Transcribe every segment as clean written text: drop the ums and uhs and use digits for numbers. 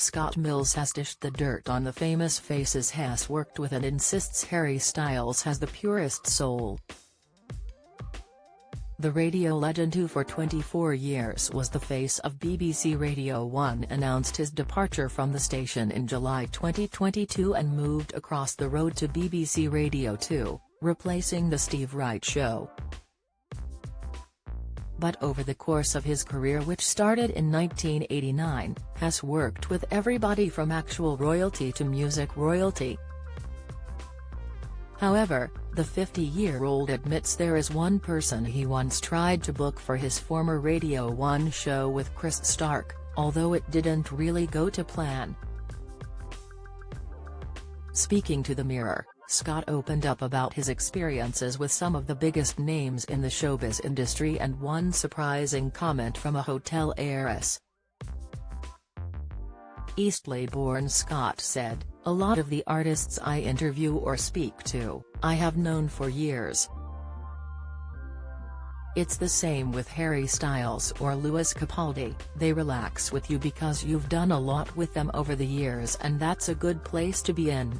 Scott Mills has dished the dirt on the famous faces has worked with and insists Harry Styles has the purest soul. The radio legend, who for 24 years was the face of BBC Radio 1, announced his departure from the station in July 2022 and moved across the road to BBC Radio 2, replacing The Steve Wright Show. But over the course of his career, which started in 1989, has worked with everybody from actual royalty to music royalty. However, the 50-year-old admits there is one person he once tried to book for his former Radio 1 show with Chris Stark, although it didn't really go to plan. Speaking to the Mirror, Scott opened up about his experiences with some of the biggest names in the showbiz industry and one surprising comment from a hotel heiress. Eastleigh-born Scott said, "A lot of the artists I interview or speak to, I have known for years. It's the same with Harry Styles or Lewis Capaldi, they relax with you because you've done a lot with them over the years, and that's a good place to be in.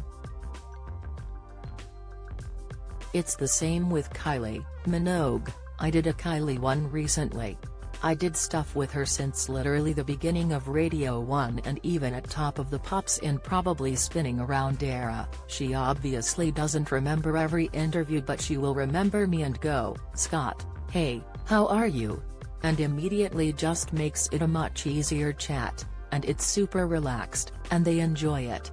It's the same with Kylie Minogue. I did a Kylie one recently. I did stuff with her since literally the beginning of Radio 1 and even at Top of the Pops in probably Spinning Around era. She obviously doesn't remember every interview, but she will remember me and go, 'Scott, hey, how are you?' and immediately just makes it a much easier chat, and it's super relaxed, and they enjoy it.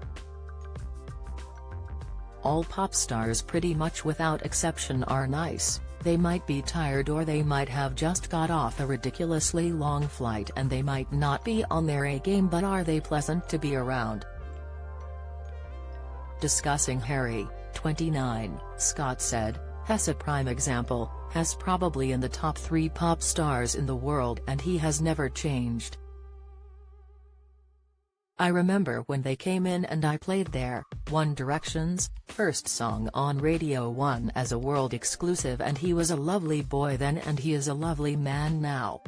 All pop stars pretty much without exception are nice. They might be tired or they might have just got off a ridiculously long flight and they might not be on their A game, but are they pleasant to be around?" Discussing Harry, 29, Scott said, "He's a prime example, he's probably in the top 3 pop stars in the world and he has never changed. I remember when they came in and I played their One Direction's first song on Radio 1 as a world exclusive, and he was a lovely boy then and he is a lovely man now.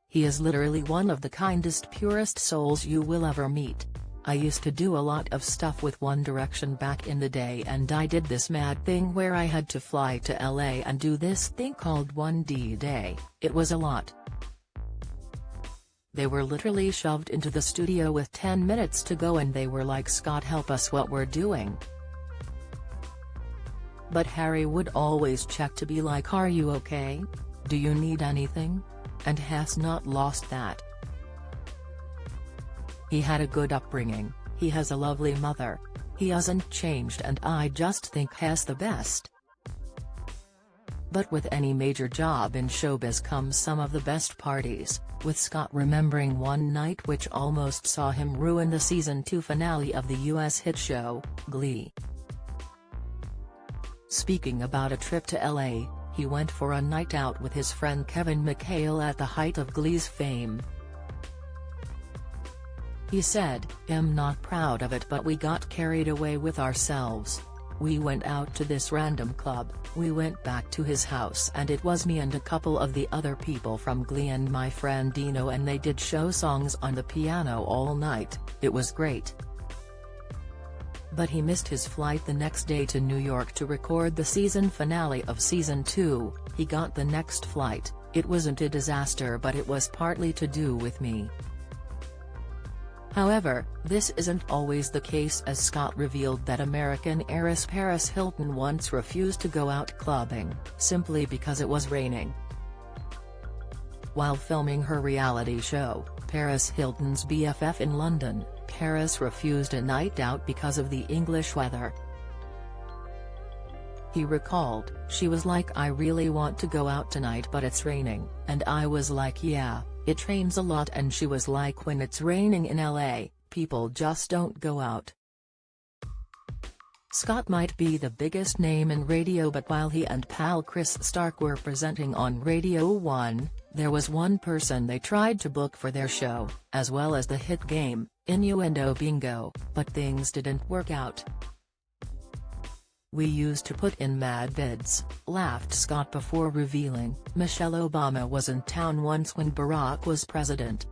He is literally one of the kindest, purest souls you will ever meet. I used to do a lot of stuff with One Direction back in the day, and I did this mad thing where I had to fly to LA and do this thing called 1D Day. It was a lot. They were literally shoved into the studio with 10 minutes to go and they were like, 'Scott, help us, what we're doing?' But Harry would always check to be like, 'Are you okay? Do you need anything?' and has not lost that. He had a good upbringing, he has a lovely mother. He hasn't changed and I just think he's the best. But with any major job in showbiz comes some of the best parties, with Scott remembering one night which almost saw him ruin the season 2 finale of the US hit show, Glee. Speaking about a trip to LA, he went for a night out with his friend Kevin McHale at the height of Glee's fame. He said, "I'm not proud of it, but we got carried away with ourselves. We went out to this random club, we went back to his house and it was me and a couple of the other people from Glee and my friend Dino, and they did show songs on the piano all night, it was great." But he missed his flight the next day to New York to record the season finale of season 2, he got the next flight. "It wasn't a disaster, but it was partly to do with me." However, this isn't always the case, as Scott revealed that American heiress Paris Hilton once refused to go out clubbing, simply because it was raining. While filming her reality show, Paris Hilton's BFF in London, Paris refused a night out because of the English weather. He recalled, "She was like, 'I really want to go out tonight but it's raining,' and I was like, 'Yeah, it rains a lot,' and she was like, 'When it's raining in LA, people just don't go out.'" Scott might be the biggest name in radio, but while he and pal Chris Stark were presenting on Radio 1, there was one person they tried to book for their show, as well as the hit game, Innuendo Bingo, but things didn't work out. "We used to put in mad bids," laughed Scott before revealing, "Michelle Obama was in town once when Barack was president.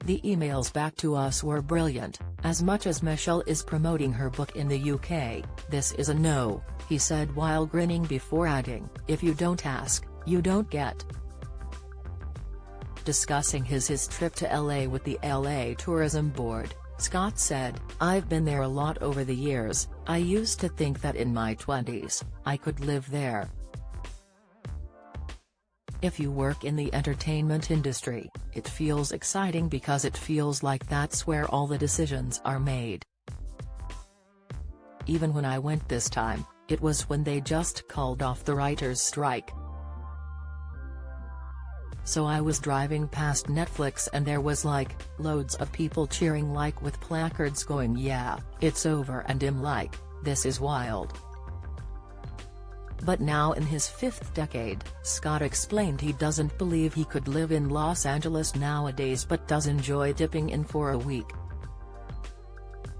The emails back to us were brilliant. As much as Michelle is promoting her book in the UK, this is a no, he said while grinning before adding, if you don't ask, you don't get. Discussing his trip to LA with the LA Tourism Board, Scott said, I've been there a lot over the years. I used to think that in my 20s, I could live there. If you work in the entertainment industry, it feels exciting because it feels like that's where all the decisions are made. Even when I went this time, it was when they just called off the writers' strike. So I was driving past Netflix and there was like, loads of people cheering like with placards going yeah, it's over, and I'm like, this is wild. But now in his 5th decade, Scott explained he doesn't believe he could live in Los Angeles nowadays but does enjoy dipping in for a week.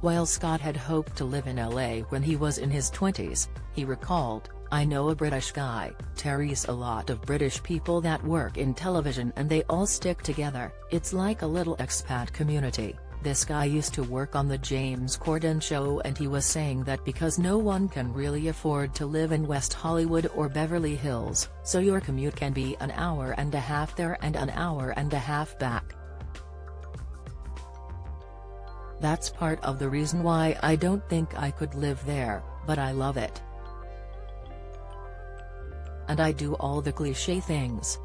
While Scott had hoped to live in LA when he was in his 20s, he recalled, I know a British guy, Terry's a lot of British people that work in television and they all stick together, it's like a little expat community. This guy used to work on the James Corden show and he was saying that because no one can really afford to live in West Hollywood or Beverly Hills, so your commute can be an hour and a half there and an hour and a half back. That's part of the reason why I don't think I could live there, but I love it. And I do all the cliché things,